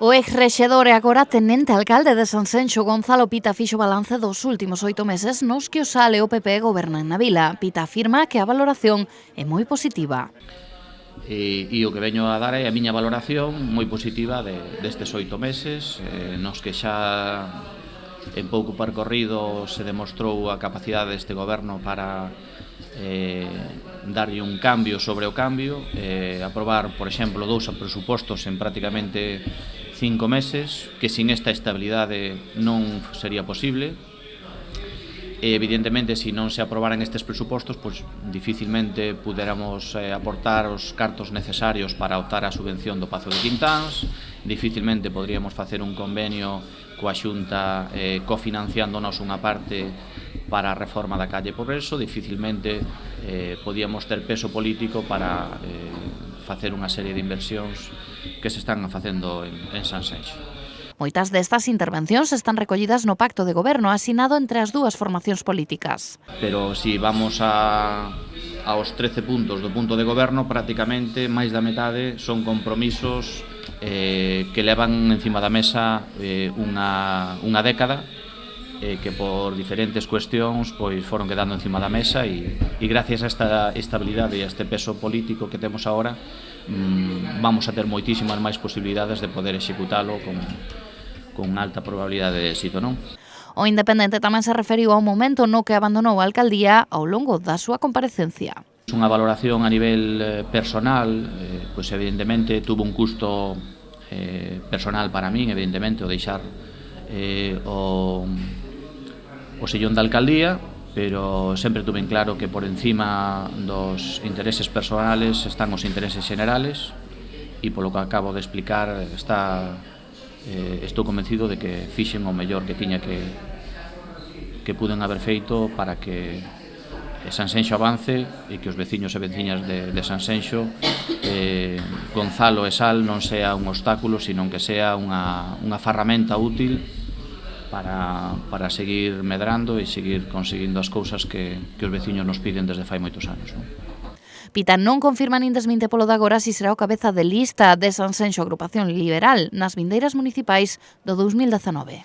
O ex-rexedor e agora tenente alcalde de Sanxenxo, Gonzalo Pita, fixo balance dos últimos 8 meses nos que o SAL e o PP gobernan na vila. Pita afirma que a valoración é moi positiva. E o que veño a dar é a miña valoración moi positiva destes 8 meses, nos que xa en pouco percorrido se demostrou a capacidade deste goberno para darlle un cambio sobre o cambio, aprobar, por exemplo, 2 presupostos en prácticamente 5 meses, que sin esta estabilidade non sería posible. Evidentemente, se non se aprobaran estes presupostos, pois dificilmente puderamos aportar os cartos necesarios para optar á subvención do Pazo de Quintáns, dificilmente podríamos facer un convenio coa Xunta cofinanciándonos unha parte para a reforma da calle Progreso, dificilmente podíamos ter peso político para facer unha serie de inversións que se están facendo en Sanxenxo. Moitas destas intervencións están recollidas no pacto de goberno asinado entre as dúas formacións políticas. Pero se vamos aos 13 puntos do punto de goberno, prácticamente máis da metade son compromisos que levan encima da mesa unha década, que por diferentes cuestións pois foron quedando encima da mesa e gracias a esta estabilidade e a este peso político que temos agora vamos a ter moitísimas máis posibilidades de poder executalo con alta probabilidade de éxito, non? O independente tamén se referiu ao momento no que abandonou a alcaldía ao longo da súa comparecencia. Unha valoración a nivel personal, pois evidentemente tuvo un custo personal para min, evidentemente, o deixar o sillón da alcaldía, pero sempre tuve en claro que por encima dos intereses personales están os intereses xenerales e polo que acabo de explicar estou convencido de que fixen o mellor que tiña que puden haber feito para que Sanxenxo avance e que os veciños e veciñas de Sanxenxo, Gonzalo e Sal non sea un obstáculo, sino que sea unha ferramenta útil para seguir medrando e seguir conseguindo as cousas que os veciños nos piden desde fai moitos anos. Pita non confirma nin desminte polo de agora si será o cabeza de lista de Sanxenxo Agrupación Liberal nas vindeiras municipais do 2019.